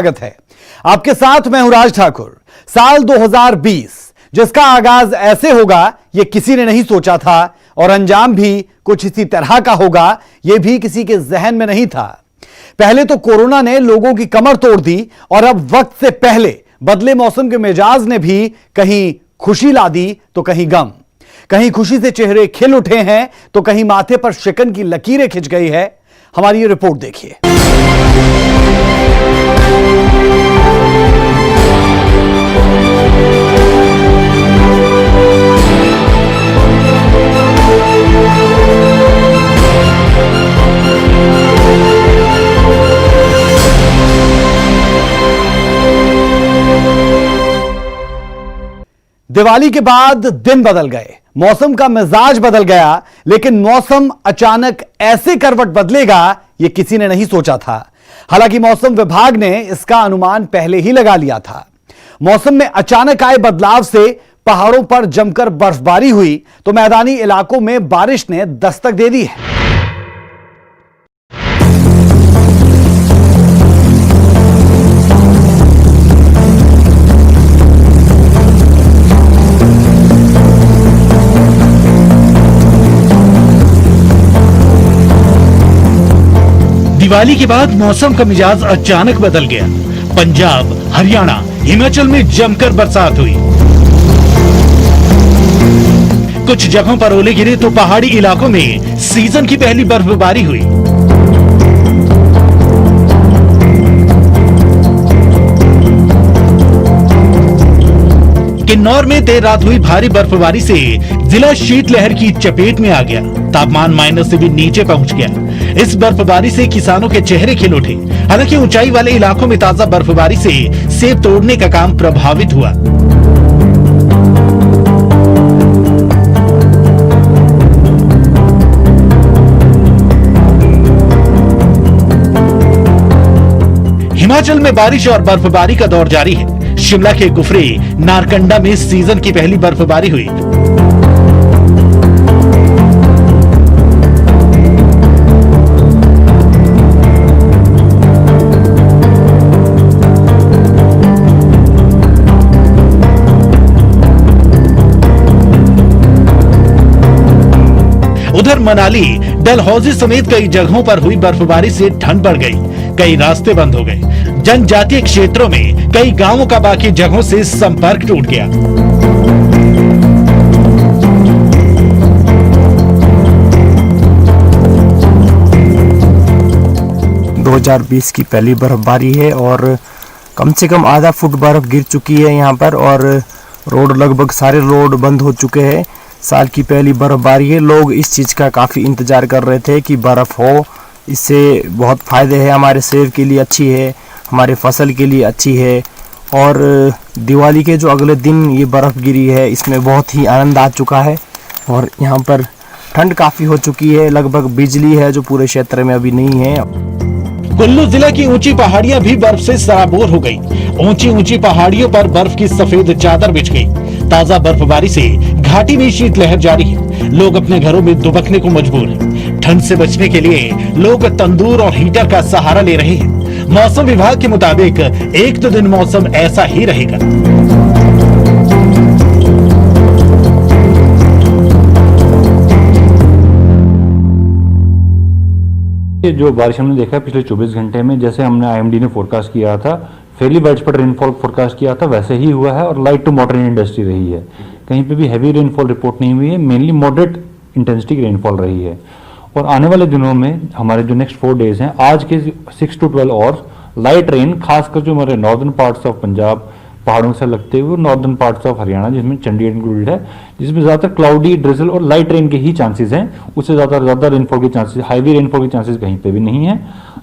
स्वागत है। आपके साथ मैं हूं राज ठाकुर। साल 2020 जिसका आगाज ऐसे होगा यह किसी ने नहीं सोचा था और अंजाम भी कुछ इसी तरह का होगा यह भी किसी के जहन में नहीं था। पहले तो कोरोना ने लोगों की कमर तोड़ दी और अब वक्त से पहले बदले मौसम के मिजाज ने भी कहीं खुशी ला दी तो कहीं गम। कहीं खुशी से चेहरे खिल उठे हैं तो कहीं माथे पर शिकन की लकीरें खिंच गई है। हमारी ये रिपोर्ट देखिए। दिवाली के बाद दिन बदल गए, मौसम का मिजाज बदल गया, लेकिन मौसम अचानक ऐसे करवट बदलेगा यह किसी ने नहीं सोचा था। हालांकि मौसम विभाग ने इसका अनुमान पहले ही लगा लिया था। मौसम में अचानक आए बदलाव से पहाड़ों पर जमकर बर्फबारी हुई तो मैदानी इलाकों में बारिश ने दस्तक दे दी है। दिवाली के बाद मौसम का मिजाज अचानक बदल गया। पंजाब, हरियाणा, हिमाचल में जमकर बरसात हुई। कुछ जगहों पर ओले गिरे तो पहाड़ी इलाकों में सीजन की पहली बर्फबारी हुई। किन्नौर में देर रात हुई भारी बर्फबारी से जिला शीतलहर की चपेट में आ गया। तापमान माइनस से भी नीचे पहुंच गया। इस बर्फबारी से किसानों के चेहरे खिल उठे। हालांकि ऊंचाई वाले इलाकों में ताजा बर्फबारी से सेब तोड़ने का काम प्रभावित हुआ। हिमाचल में बारिश और बर्फबारी का दौर जारी है। शिमला के कुफरी, नारकंडा में सीजन की पहली बर्फबारी हुई। उधर मनाली, डलहौजी समेत कई जगहों पर हुई बर्फबारी से ठंड बढ़ गई। कई रास्ते बंद हो गए। जनजातीय क्षेत्रों में कई गांवों का बाकी जगहों से संपर्क टूट गया। 2020 की पहली बर्फबारी है और कम से कम आधा फुट बर्फ गिर चुकी है यहाँ पर और रोड लगभग सारे रोड बंद हो चुके हैं। साल की पहली बर्फबारी है। लोग इस चीज़ का काफ़ी इंतज़ार कर रहे थे कि बर्फ़ हो, इससे बहुत फ़ायदे हैं, हमारे सेहत के लिए अच्छी है, हमारे फसल के लिए अच्छी है। और दिवाली के जो अगले दिन ये बर्फ़ गिरी है इसमें बहुत ही आनंद आ चुका है और यहाँ पर ठंड काफ़ी हो चुकी है। लगभग बिजली है जो पूरे क्षेत्र में अभी नहीं है। कुल्लू जिला की ऊंची पहाड़ियां भी बर्फ से सराबोर हो गई। ऊंची पहाड़ियों पर बर्फ की सफेद चादर बिछ गई। ताजा बर्फबारी से घाटी में शीतलहर जारी है। लोग अपने घरों में दुबकने को मजबूर हैं। ठंड से बचने के लिए लोग तंदूर और हीटर का सहारा ले रहे हैं। मौसम विभाग के मुताबिक 1-2 दिन मौसम ऐसा ही रहेगा। ये जो बारिश हमने देखा है पिछले 24 घंटे में, जैसे हमने आईएमडी ने फोरकास्ट किया था, फेयरली वाइडस्प्रेड रेनफॉल फोरकास्ट किया था, वैसे ही हुआ है और लाइट टू मॉडरेट इंडस्ट्री रही है। कहीं पे भी हैवी रेनफॉल रिपोर्ट नहीं हुई है। मेनली मॉडरेट इंटेंसिटी की रेनफॉल रही है। और आने वाले दिनों में हमारे जो नेक्स्ट 4 डेज हैं, आज के 6 to 12 आवर्स लाइट रेन, खासकर जो हमारे नॉर्दर्न पार्ट्स ऑफ पंजाब, पहाड़ों से लगते हुए नॉर्दर्न पार्ट्स ऑफ हरियाणा, जिसमें चंडीगढ़ इंक्लूडेड है, जिसमें ज्यादातर क्लाउडी, ड्रिजल और लाइट रेन के ही चांसेस हैं। उससे ज्यादा रेनफॉल के चांसेस, हैवी रेनफॉल के चांसेस कहीं पे भी नहीं है।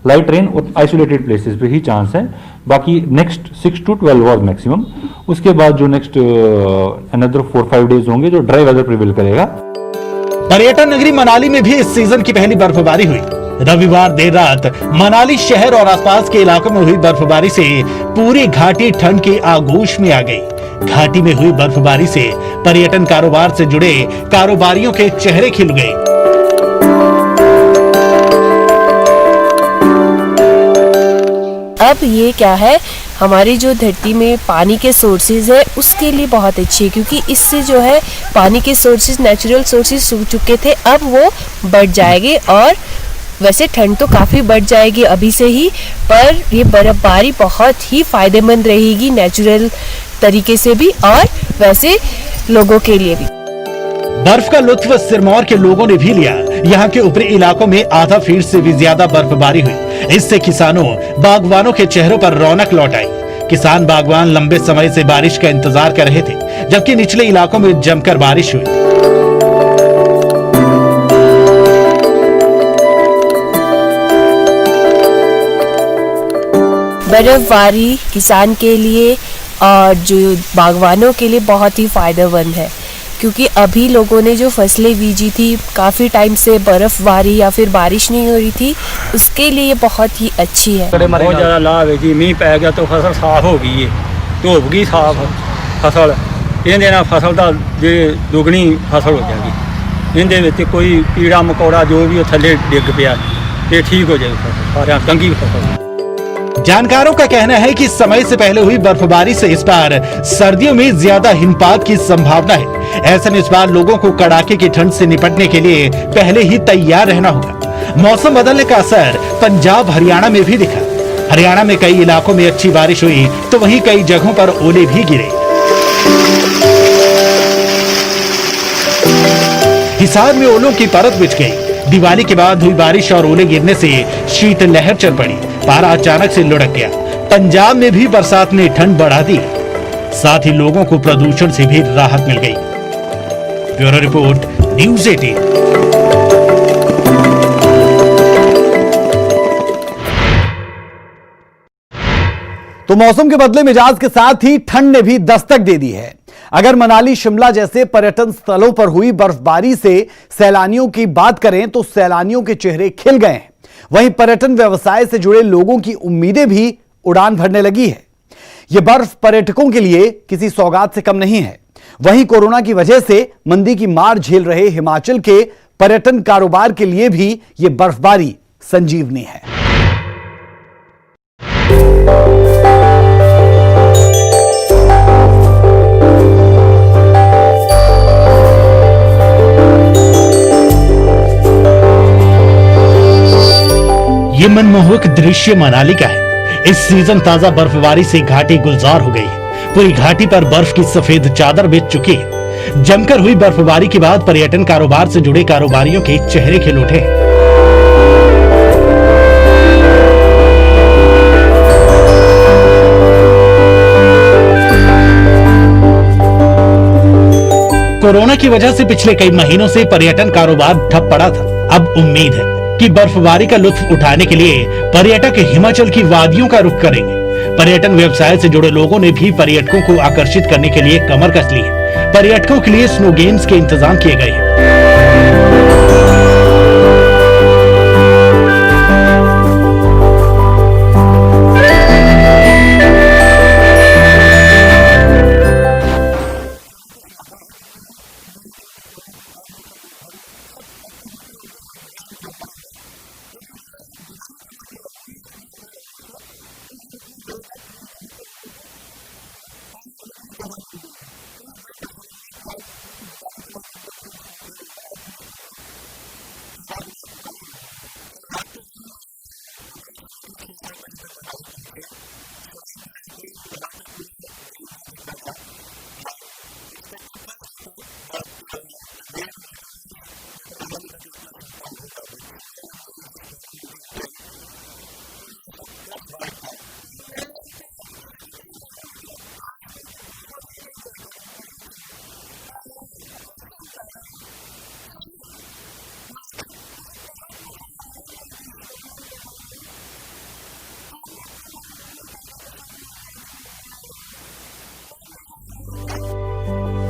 लाइट रेन और आइसोलेटेड प्लेसेस पे ही चांस है। बाकी नेक्स्ट 6 to 12 आवर्स मैक्सिमम। उसके बाद जो नेक्स्ट अनदर 4-5 डेज होंगे जो ड्राई वेदर प्रिवेल करेगा। पर्यटन नगरी मनाली में भी इस सीजन की पहली बर्फबारी हुई। रविवार देर रात मनाली शहर और आसपास के इलाकों में हुई बर्फबारी से पूरी घाटी ठंड के आगोश में आ गई। घाटी में हुई बर्फबारी से पर्यटन कारोबार से जुड़े कारोबारियों के चेहरे खिल गए। अब ये क्या है, हमारी जो धरती में पानी के सोर्सेज है उसके लिए बहुत अच्छी है, क्योंकि इससे जो है पानी के सोर्सेज, नेचुरल सोर्सेज सूख चुके थे, अब वो बढ़ जाएंगे। और वैसे ठंड तो काफ़ी बढ़ जाएगी अभी से ही, पर ये बर्फ़बारी बहुत ही फ़ायदेमंद रहेगी नेचुरल तरीके से भी और वैसे लोगों के लिए भी। बर्फ का लुत्फ सिरमौर के लोगों ने भी लिया। यहाँ के ऊपरी इलाकों में आधा फीट से भी ज्यादा बर्फबारी हुई। इससे किसानों, बागवानों के चेहरों पर रौनक लौट आई। किसान बागवान लंबे समय से बारिश का इंतजार कर रहे थे, जबकि निचले इलाकों में जमकर बारिश हुई। बर्फबारी किसान के लिए और जो बागवानों के लिए बहुत ही फायदेमंद है, क्योंकि अभी लोगों ने जो फसलें बीजी थी, काफ़ी टाइम से बर्फबारी या फिर बारिश नहीं हो रही थी, उसके लिए बहुत ही अच्छी है। बहुत ज़्यादा लाभ है जी। मीह पै गया तो फसल साफ हो गई है, धुप गई साफ फसल। ਇਹਦੇ ਨਾਲ ਫਸਲ ਦਾ ਜੇ ਦੁਗਣੀ ਫਸਲ ਹੋ ਜਾਏਗੀ। ਇਹਦੇ ਵਿੱਚ ਕੋਈ ਕੀੜਾ ਮਕੌੜਾ ਜੋ ਵੀ ਉਹ ਥੱਲੇ ਡਿੱਗ ਪਿਆ ਤੇ ਠੀਕ ਹੋ ਜਾਏਗੀ ਫਸਲ, ਸਾਰਿਆਂ ਚੰਗੀ ਫਸਲ। जानकारों का कहना है कि समय से पहले हुई बर्फबारी से इस बार सर्दियों में ज्यादा हिमपात की संभावना है। ऐसे में इस बार लोगों को कड़ाके की ठंड से निपटने के लिए पहले ही तैयार रहना होगा। मौसम बदलने का असर पंजाब, हरियाणा में भी दिखा। हरियाणा में कई इलाकों में अच्छी बारिश हुई तो वहीं कई जगहों पर ओले भी गिरे। हिसार में ओलों की परत बिछ गई। दिवाली के बाद हुई बारिश और ओले गिरने से शीत लहर चल पड़ी। पारा अचानक से लुढ़क गया। पंजाब में भी बरसात ने ठंड बढ़ा दी, साथ ही लोगों को प्रदूषण से भी राहत मिल गई। Bureau report, news 18। तो मौसम के बदले मिजाज के साथ ही ठंड ने भी दस्तक दे दी है। अगर मनाली, शिमला जैसे पर्यटन स्थलों पर हुई बर्फबारी से सैलानियों की बात करें तो सैलानियों के चेहरे खिल गए हैं। वहीं पर्यटन व्यवसाय से जुड़े लोगों की उम्मीदें भी उड़ान भरने लगी है। यह बर्फ पर्यटकों के लिए किसी सौगात से कम नहीं है। वहीं कोरोना की वजह से मंदी की मार झेल रहे हिमाचल के पर्यटन कारोबार के लिए भी यह बर्फबारी संजीवनी है। ये मनमोहक दृश्य मनाली का है। इस सीजन ताजा बर्फबारी से घाटी गुलजार हो गई है। पूरी घाटी पर बर्फ की सफेद चादर बिछ चुकी है। जमकर हुई बर्फबारी के बाद पर्यटन कारोबार से जुड़े कारोबारियों के चेहरे खिल उठे हैं। कोरोना की वजह से पिछले कई महीनों से पर्यटन कारोबार ठप पड़ा था। अब उम्मीद है कि बर्फबारी का लुत्फ उठाने के लिए पर्यटक हिमाचल की वादियों का रुख करेंगे। पर्यटन व्यवसाय से जुड़े लोगों ने भी पर्यटकों को आकर्षित करने के लिए कमर कस ली है। पर्यटकों के लिए स्नो गेम्स के इंतजाम किए गए हैं।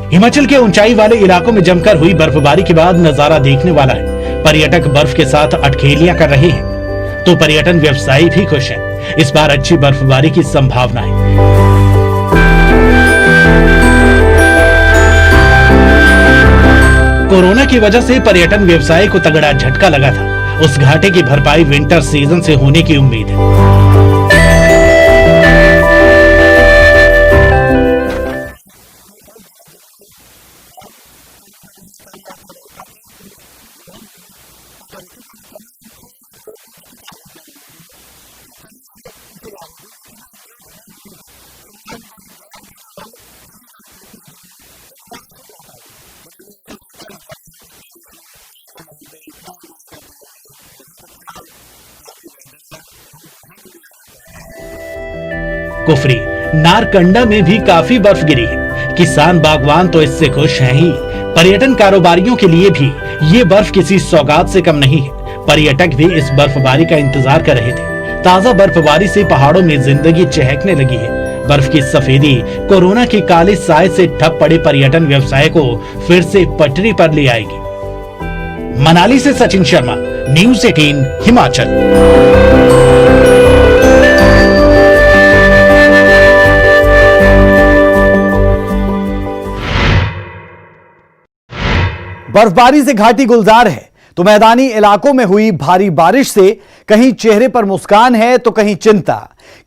हिमाचल के ऊंचाई वाले इलाकों में जमकर हुई बर्फबारी के बाद नजारा देखने वाला है। पर्यटक बर्फ के साथ अटखेलियां कर रहे हैं तो पर्यटन व्यवसायी भी खुश हैं। इस बार अच्छी बर्फबारी की संभावना है। कोरोना की वजह से पर्यटन व्यवसाय को तगड़ा झटका लगा था। उस घाटे की भरपाई विंटर सीजन से होने की उम्मीद है। कुफरी, नारकंडा में भी काफी बर्फ गिरी है। किसान बागवान तो इससे खुश हैं ही, पर्यटन कारोबारियों के लिए भी ये बर्फ किसी सौगात से कम नहीं है। पर्यटक भी इस बर्फबारी का इंतजार कर रहे थे। ताजा बर्फबारी से पहाड़ों में जिंदगी चहकने लगी है। बर्फ की सफेदी कोरोना के काले साए से ठप पड़े पर्यटन व्यवसाय को फिर से पटरी पर ले आएगी। मनाली से सचिन शर्मा, न्यूज़ 18 हिमाचल। बर्फबारी से घाटी गुलजार है तो मैदानी इलाकों में हुई भारी बारिश से कहीं चेहरे पर मुस्कान है तो कहीं चिंता।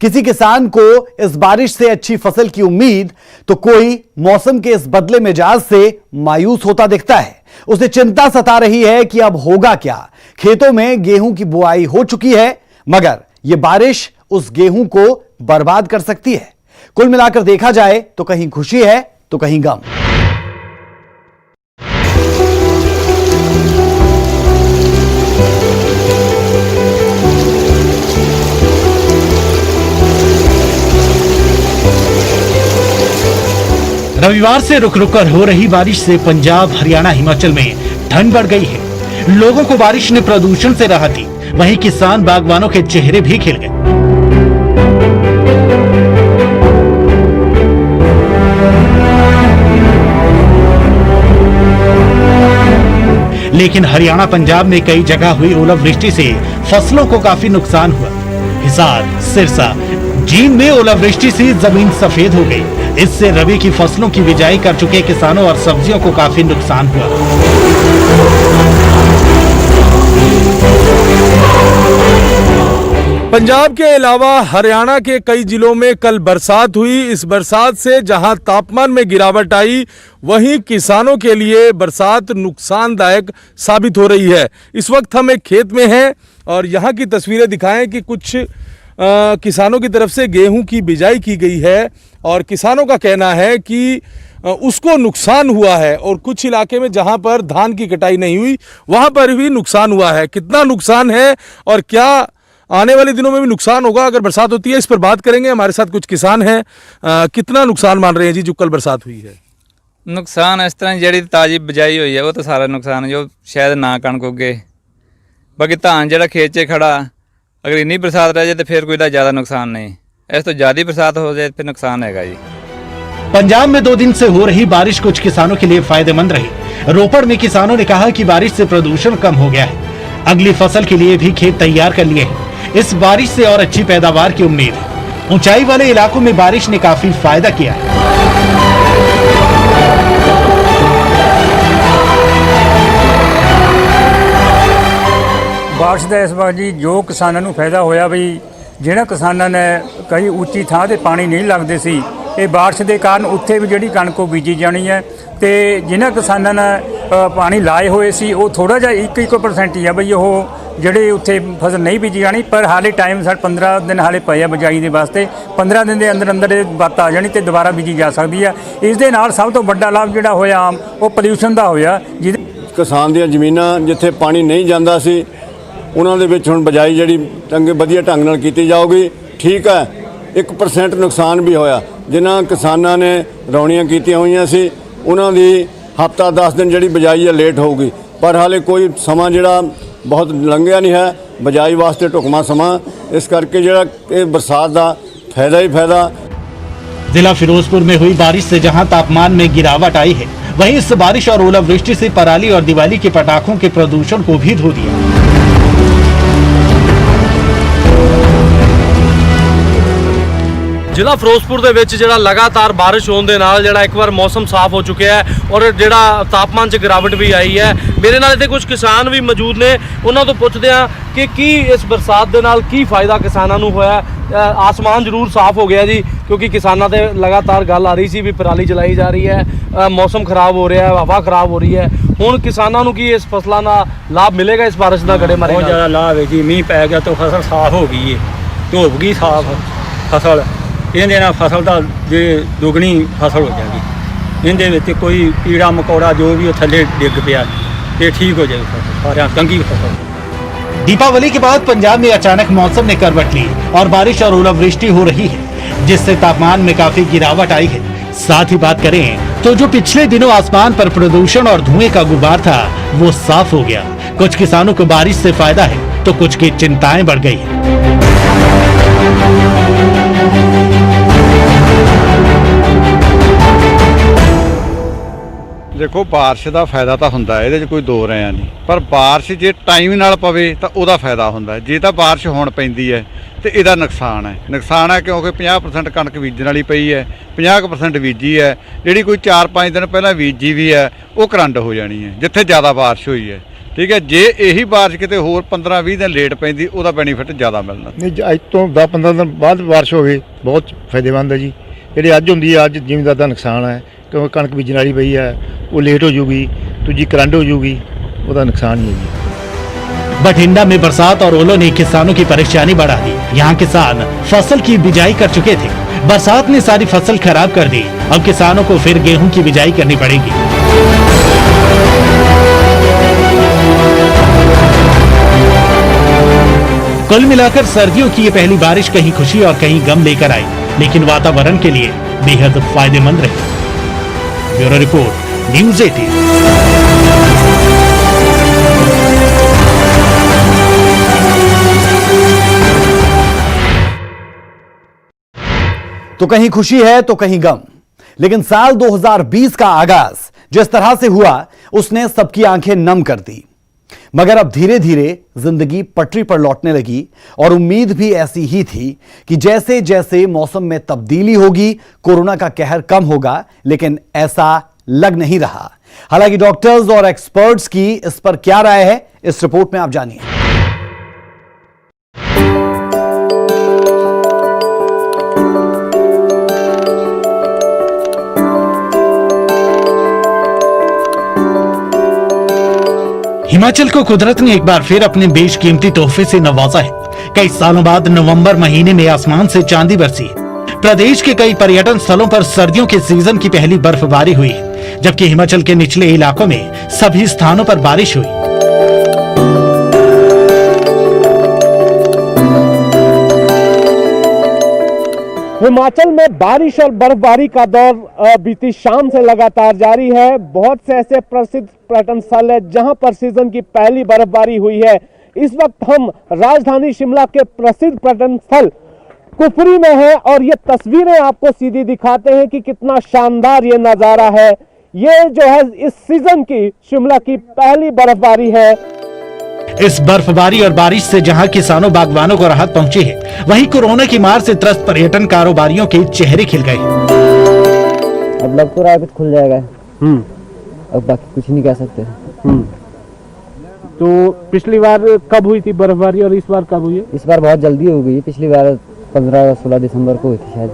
किसी किसान को इस बारिश से अच्छी फसल की उम्मीद तो कोई मौसम के इस बदले मिजाज से मायूस होता दिखता है। उसे चिंता सता रही है कि अब होगा क्या। खेतों में गेहूं की बुआई हो चुकी है मगर यह बारिश उस गेहूं को बर्बाद कर सकती है। कुल मिलाकर देखा जाए तो कहीं खुशी है तो कहीं गम। रविवार से रुक रुक कर हो रही बारिश से पंजाब, हरियाणा, हिमाचल में ठंड बढ़ गई है। लोगों को बारिश ने प्रदूषण से राहत दी, वहीं किसान बागवानों के चेहरे भी खिल गए। लेकिन हरियाणा, पंजाब में कई जगह हुई ओलावृष्टि से फसलों को काफी नुकसान हुआ। हिसार, सिरसा, जींद में ओलावृष्टि से जमीन सफेद हो गई। इससे रबी की फसलों की बिजाई कर चुके किसानों और सब्जियों को काफी नुकसान हुआ। पंजाब के अलावा हरियाणा के कई जिलों में कल बरसात हुई। इस बरसात से जहां तापमान में गिरावट आई, वहीं किसानों के लिए बरसात नुकसानदायक साबित हो रही है। इस वक्त हम एक खेत में हैं और यहां की तस्वीरें दिखाएं कि कुछ किसानों की तरफ से गेहूं की बिजाई की गई है और किसानों का कहना है कि उसको नुकसान हुआ है और कुछ इलाके में जहां पर धान की कटाई नहीं हुई वहां पर भी नुकसान हुआ है। कितना नुकसान है और क्या आने वाले दिनों में भी नुकसान होगा अगर बरसात होती है, इस पर बात करेंगे। हमारे साथ कुछ किसान हैं। कितना नुकसान मान रहे हैं जी जो कल बरसात हुई है? नुकसान इस तरह जी ताज़ी बिजाई हुई है वो तो सारा नुकसान है, जो शायद ना कणक उगे। बाकी धान जो खेत 'च खड़ा, अगर इन्नी बरसात रह जाए तो फिर कोई ज़्यादा नुकसान नहीं, इस तो ज़्यादा बरसात हो जाए फिर नुकसान है जी। पंजाब में 2 दिन से हो रही बारिश कुछ किसानों के लिए फायदेमंद रही। रोपड़ में किसानों ने कहा कि बारिश से प्रदूषण कम हो गया है। अगली फसल के लिए भी खेत तैयार कर लिए हैं। इस बारिश से और अच्छी पैदावार की उम्मीद है। ऊंचाई वाले इलाकों में बारिश ने काफी फायदा किया है। ਬਾਰਿਸ਼ ਦਾ ਇਸ ਵਾਰ ਜੀ ਜੋ ਕਿਸਾਨਾਂ ਨੂੰ ਫਾਇਦਾ ਹੋਇਆ ਵੀ ਜਿਹੜਾ ਕਿਸਾਨਾਂ ਨੇ ਕਈ ਉੱਚੀ ਥਾਂ ਤੇ ਪਾਣੀ ਨਹੀਂ ਲੱਗਦੇ ਸੀ, ਇਹ ਬਾਰਿਸ਼ ਦੇ ਕਾਰਨ ਉੱਥੇ ਵੀ ਜਿਹੜੀ ਕਣਕ ਉਹ ਬੀਜੀ ਜਾਣੀ ਹੈ ਤੇ ਜਿਨ੍ਹਾਂ ਕਿਸਾਨਾਂ ਨੇ ਪਾਣੀ ਲਾਏ ਹੋਏ ਸੀ ਉਹ ਥੋੜਾ ਜਿਹਾ 1% ਹੀ ਆ ਬਈ ਉਹ ਜਿਹੜੇ ਉੱਥੇ ਫਸਲ ਨਹੀਂ ਬੀਜੀ ਜਾਣੀ। ਪਰ ਹਾਲੇ ਟਾਈਮ ਸਾਡੇ 15 ਦਿਨ ਹਾਲੇ ਪਏ ਆ ਬਿਜਾਈ ਦੇ ਵਾਸਤੇ। 15 ਦਿਨ ਦੇ ਅੰਦਰ ਇਹ ਬਾਤ ਆ ਜਾਣੀ ਤੇ ਦੁਬਾਰਾ ਬੀਜੀ ਜਾ ਸਕਦੀ ਆ। ਇਸ ਦੇ ਨਾਲ ਸਭ ਤੋਂ ਵੱਡਾ ਲਾਭ ਜਿਹੜਾ ਹੋਇਆ ਆਮ ਉਹ ਪੋਲਿਊਸ਼ਨ ਦਾ ਹੋਇਆ। ਜਿਹਦੇ ਕਿਸਾਨ ਦੀਆਂ ਜ਼ਮੀਨਾਂ ਜਿੱਥੇ ਪਾਣੀ ਨਹੀਂ ਜਾਂਦਾ ਸੀ ਉਹਨਾਂ ਦੇ ਵਿੱਚ ਹੁਣ ਬਿਜਾਈ ਜਿਹੜੀ ਚੰਗੇ ਵਧੀਆ ਢੰਗ ਨਾਲ ਕੀਤੀ ਜਾਊਗੀ। ਠੀਕ ਹੈ, 1% ਨੁਕਸਾਨ ਵੀ ਹੋਇਆ। ਜਿਨ੍ਹਾਂ ਕਿਸਾਨਾਂ ਨੇ ਰੌਣੀਆਂ ਕੀਤੀਆਂ ਹੋਈਆਂ ਸੀ ਉਹਨਾਂ ਦੀ ਹਫ਼ਤਾ 10 ਦਿਨ ਜਿਹੜੀ ਬਿਜਾਈ ਹੈ ਲੇਟ ਹੋਊਗੀ। ਪਰ ਹਾਲੇ ਕੋਈ ਸਮਾਂ ਜਿਹੜਾ ਬਹੁਤ ਲੰਘਿਆ ਨਹੀਂ ਹੈ ਬਿਜਾਈ ਵਾਸਤੇ, ਢੁਕਵਾਂ ਸਮਾਂ। ਇਸ ਕਰਕੇ ਜਿਹੜਾ ਇਹ ਬਰਸਾਤ ਦਾ फायदा ही फायदा। जिला फिरोजपुर में हुई बारिश से जहां तापमान में गिरावट आई है, वहीं इस बारिश और ओलावृष्टि से पराली और दिवाली के पटाखों के प्रदूषण को भी धो दिया। ਜ਼ਿਲ੍ਹਾ ਫਿਰੋਜ਼ਪੁਰ ਦੇ ਵਿੱਚ ਜਿਹੜਾ ਲਗਾਤਾਰ ਬਾਰਿਸ਼ ਹੋਣ ਦੇ ਨਾਲ ਜਿਹੜਾ ਇੱਕ ਵਾਰ ਮੌਸਮ ਸਾਫ਼ ਹੋ ਚੁੱਕਿਆ ਹੈ ਔਰ ਜਿਹੜਾ ਤਾਪਮਾਨ 'ਚ ਗਿਰਾਵਟ ਵੀ ਆਈ ਹੈ। ਮੇਰੇ ਨਾਲ ਇੱਥੇ ਕੁਝ ਕਿਸਾਨ ਵੀ ਮੌਜੂਦ ਨੇ, ਉਹਨਾਂ ਤੋਂ ਪੁੱਛਦੇ ਆ ਕਿ ਕੀ ਇਸ ਬਰਸਾਤ ਦੇ ਨਾਲ ਕੀ ਫਾਇਦਾ ਕਿਸਾਨਾਂ ਨੂੰ ਹੋਇਆ। ਆਸਮਾਨ ਜ਼ਰੂਰ ਸਾਫ਼ ਹੋ ਗਿਆ ਜੀ, ਕਿਉਂਕਿ ਕਿਸਾਨਾਂ ਤੇ ਲਗਾਤਾਰ ਗੱਲ ਆ ਰਹੀ ਸੀ ਵੀ ਪਰਾਲੀ ਜਲਾਈ ਜਾ ਰਹੀ ਹੈ, ਮੌਸਮ ਖਰਾਬ ਹੋ ਰਿਹਾ ਹੈ, ਹਵਾ ਖਰਾਬ ਹੋ ਰਹੀ ਹੈ। ਹੁਣ ਕਿਸਾਨਾਂ ਨੂੰ ਕੀ ਇਸ ਫਸਲਾਂ ਦਾ ਲਾਭ ਮਿਲੇਗਾ ਇਸ ਬਾਰਿਸ਼ ਦਾ ਗੜੇਮਾਰੀ ਨਾਲ? ਬਹੁਤ ਜ਼ਿਆਦਾ ਲਾਭ ਹੈ ਜੀ। ਮੀਂਹ ਪੈ ਗਿਆ ਤਾਂ ਫਸਲ ਸਾਫ਼ ਹੋ ਗਈ ਹੈ, ਧੁੱਪ ਗਈ ਸਾਫ਼ ਫਸਲ। ਇਹਦੇ ਨਾਲ ਫਸਲ ਦਾ ਜੇ ਦੁੱਗਣੀ ਫਸਲ ਹੋ ਜਾਏਗੀ। ਇਹਦੇ ਵਿੱਚ ਕੋਈ ਕੀੜਾ ਮਕੌੜਾ ਜੋ ਵੀ ਉਹ ਥੱਲੇ ਡਿੱਗ ਪਿਆ ਇਹ ਠੀਕ ਹੋ ਜਾਏਗੀ ਫਸਲ, ਸਾਰਿਆਂ ਚੰਗੀ ਫਸਲ। दीपावली के बाद पंजाब में अचानक मौसम ने करवट ली और बारिश और ओलावृष्टि हो रही है। जिससे तापमान में काफी गिरावट आई है। साथ ही बात करें तो जो पिछले दिनों आसमान पर प्रदूषण और धुएं का गुबार था वो साफ हो गया। कुछ किसानों को बारिश से फायदा है तो कुछ की चिंताएं बढ़ गई है। देखो बारिश ਦਾ ਫਾਇਦਾ ਤਾਂ ਹੁੰਦਾ ਹੈ, ਇਹਦੇ 'ਚ ਕੋਈ ਦੋ ਰਾਇ ਨਹੀਂ, ਪਰ ਬਾਰਿਸ਼ ਜੇ ਟਾਈਮ ਨਾਲ ਪਵੇ ਤਾਂ ਉਹਦਾ ਫਾਇਦਾ ਹੁੰਦਾ ਹੈ। ਜੇ ਤਾਂ ਬਾਰਿਸ਼ ਹੁਣ ਪੈਂਦੀ ਹੈ ਤੇ ਇਹਦਾ ਨੁਕਸਾਨ ਹੈ। ਨੁਕਸਾਨ ਹੈ ਕਿਉਂਕਿ 50% ਕਣਕ ਬੀਜਣ ਵਾਲੀ ਪਈ ਹੈ, 50% ਬੀਜੀ ਹੈ, ਜਿਹੜੀ ਕੋਈ 4-5 ਦਿਨ ਪਹਿਲਾਂ ਬੀਜੀ ਵੀ ਹੈ ਉਹ ਕਰੰਡ ਹੋ ਜਾਣੀ ਹੈ ਜਿੱਥੇ ਜ਼ਿਆਦਾ ਬਾਰਿਸ਼ ਹੋਈ ਹੈ। ਠੀਕ ਹੈ, ਜੇ ਇਹੀ ਬਾਰਿਸ਼ ਕਿਤੇ ਹੋਰ 15-20 ਦਿਨ ਲੇਟ ਪੈਂਦੀ ਉਹਦਾ ਬੈਨੀਫਿਟ ਜ਼ਿਆਦਾ ਮਿਲਣਾ। ਨਹੀਂ, ਅੱਜ ਤੋਂ 10-15 ਦਿਨ ਬਾਅਦ ਬਾਰਿਸ਼ ਹੋਵੇ ਬਹੁਤ ਫਾਇਦੇਮੰਦ ਹੈ ਜੀ। ਜਿਹੜੀ ਅੱਜ ਹੁੰਦੀ ਹੈ, ਅੱਜ ਜ਼ਿਮੀਂਦਾਰ ਦਾ ਨੁਕਸਾਨ ਹੈ ਕਿਉਂਕਿ ਕਣਕ ਬੀਜਣ ਵਾਲੀ ਪਈ ਹੈ, वो लेट हो जाएगी, दूजी करंट हो जाएगी, उसका नुकसान ही है। बठिंडा में बरसात और ओलों ने किसानों की परेशानी बढ़ा दी। यहाँ किसान फसल की बिजाई कर चुके थे, बरसात ने सारी फसल खराब कर दी। अब किसानों को फिर गेहूं की बिजाई करनी पड़ेगी। कुल मिलाकर सर्दियों की ये पहली बारिश कहीं खुशी और कहीं गम लेकर आई, लेकिन वातावरण के लिए बेहद फायदेमंद रही। Bureau report, news 18। तो कहीं खुशी है तो कहीं गम, लेकिन साल 2020 का आगाज जिस तरह से हुआ उसने सबकी आंखें नम कर दी। मगर अब धीरे धीरे जिंदगी पटरी पर लौटने लगी और उम्मीद भी ऐसी ही थी कि जैसे जैसे मौसम में तब्दीली होगी कोरोना का कहर कम होगा, लेकिन ऐसा लग नहीं रहा। हालांकि डॉक्टर्स और एक्सपर्ट्स की इस पर क्या राय है, इस रिपोर्ट में आप जानिए। हिमाचल को कुदरत ने एक बार फिर अपने बेशकीमती तोहफे से नवाजा है। कई सालों बाद नवंबर महीने में आसमान से चांदी बरसी है। प्रदेश के कई पर्यटन स्थलों पर सर्दियों के सीजन की पहली बर्फबारी हुई है, जबकि हिमाचल के निचले इलाकों में सभी स्थानों पर बारिश हुई। हिमाचल में बारिश और बर्फबारी का दौर बीती शाम से लगातार जारी है। बहुत से ऐसे प्रसिद्ध पर्यटन स्थल है जहां पर सीजन की पहली बर्फबारी हुई है। इस वक्त हम राजधानी शिमला के प्रसिद्ध पर्यटन स्थल कुफरी में है और ये तस्वीरें आपको सीधी दिखाते हैं कि कितना शानदार ये नजारा है। ये जो है इस सीजन की शिमला की पहली बर्फबारी है। इस बर्फबारी और बारिश से जहां किसानों बागवानों को राहत पहुंची है, वहीं कोरोना की मार से त्रस्त पर्यटन कारोबारियों के चेहरे खिल गए। अब लग तो रहा है कुछ खुल जाएगा। अब बाकी कुछ नहीं कह सकते। तो पिछली बार कब हुई थी बर्फबारी और इस बार कब हुई है? इस बार बहुत जल्दी हो गई। पिछली बार 15-16 दिसंबर को हुई थी शायद।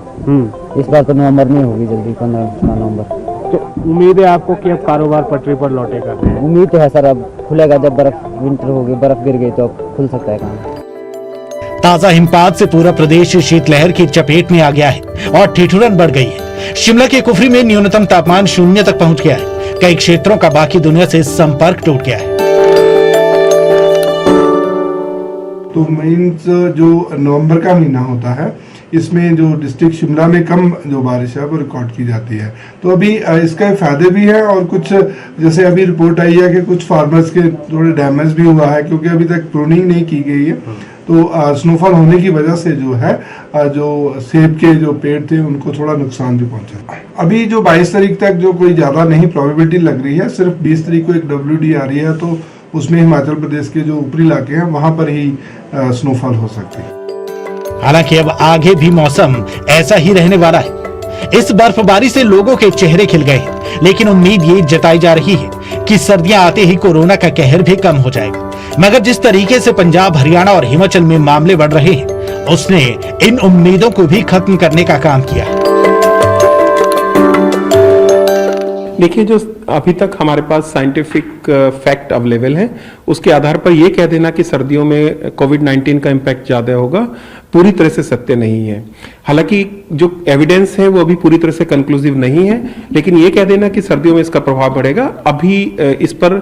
इस बार तो नवंबर में होगी, जल्दी 15 नवंबर। तो उम्मीद है आपको कि अब कारोबार पटरी पर लौटेगा? उम्मीद तो है सर, अब खुलेगा। जब बर्फ विंटर हो गई, बर्फ गिर गई तो अब खुल सकता है काम। ताजा हिमपात से पूरा प्रदेश शीतलहर की चपेट में आ गया है और ठिठुरन बढ़ गई है। शिमला के कुफरी में न्यूनतम तापमान 0 तक पहुंच गया है। कई क्षेत्रों का बाकी दुनिया से संपर्क टूट गया है। तो मीन्स जो नवंबर का महीना होता है, इसमें जो डिस्ट्रिक्ट शिमला में कम जो बारिश है वो रिकॉर्ड की जाती है। तो अभी इसका फायदे भी है और कुछ जैसे अभी रिपोर्ट आई है कि कुछ फार्मर्स के थोड़े डैमेज भी हुआ है क्योंकि अभी तक प्रूनिंग नहीं की गई है। तो स्नोफॉल होने की वजह से जो है जो सेब के जो पेड़ थे उनको थोड़ा नुकसान भी पहुंचा। अभी जो 22 तारीख तक जो कोई ज़्यादा नहीं प्रोबेबिलिटी लग रही है, सिर्फ 20 तारीख को एक WD आ रही है, तो उसमें हिमाचल प्रदेश के जो ऊपरी इलाके हैं वहां पर ही स्नोफॉल हो सकती है। हालांकि अब आगे भी मौसम ऐसा ही रहने वाला है। इस बर्फबारी से लोगों के चेहरे खिल गए हैं, लेकिन उम्मीद ये जताई जा रही है कि सर्दियां आते ही कोरोना का कहर भी कम हो जाएगा। मगर जिस तरीके से पंजाब, हरियाणा और हिमाचल में मामले बढ़ रहे हैं, उसने इन उम्मीदों को भी खत्म करने का काम किया है। देखिए, जो अभी तक हमारे पास साइंटिफिक फैक्ट अवेलेबल है, उसके आधार पर यह कह देना कि सर्दियों में कोविड-19 का इम्पैक्ट ज़्यादा होगा, पूरी तरह से सत्य नहीं है। हालांकि जो एविडेंस है वो अभी पूरी तरह से कंक्लूसिव नहीं है, लेकिन ये कह देना कि सर्दियों में इसका प्रभाव बढ़ेगा, अभी इस पर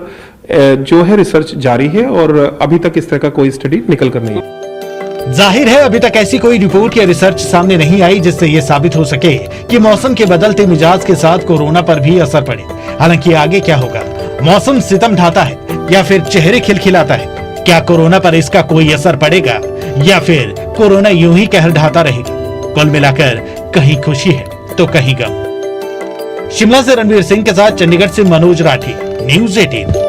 जो है रिसर्च जारी है और अभी तक इस तरह का कोई स्टडी निकल कर नहीं है। जाहिर है अभी तक ऐसी कोई रिपोर्ट या रिसर्च सामने नहीं आई जिससे ये साबित हो सके कि मौसम के बदलते मिजाज के साथ कोरोना पर भी असर पड़े। हालांकि आगे क्या होगा, मौसम सितम ढाता है या फिर चेहरे खिलखिलाता है? क्या कोरोना पर इसका कोई असर पड़ेगा या फिर कोरोना यूं ही कहर ढाता रहेगा? कुल मिलाकर कहीं खुशी है तो कहीं गम। शिमला से रणवीर सिंह के साथ चंडीगढ़ से मनोज राठी, न्यूज़ 18।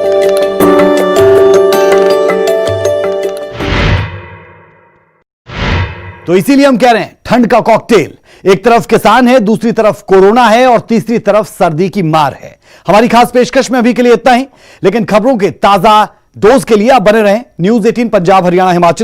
तो इसीलिए हम कह रहे हैं ठंड का कॉकटेल, एक तरफ किसान है, दूसरी तरफ कोरोना है और तीसरी तरफ सर्दी की मार है। हमारी खास पेशकश में अभी के लिए इतना ही, लेकिन खबरों के ताजा डोज के लिए आप बने रहें न्यूज़ 18 पंजाब हरियाणा हिमाचल के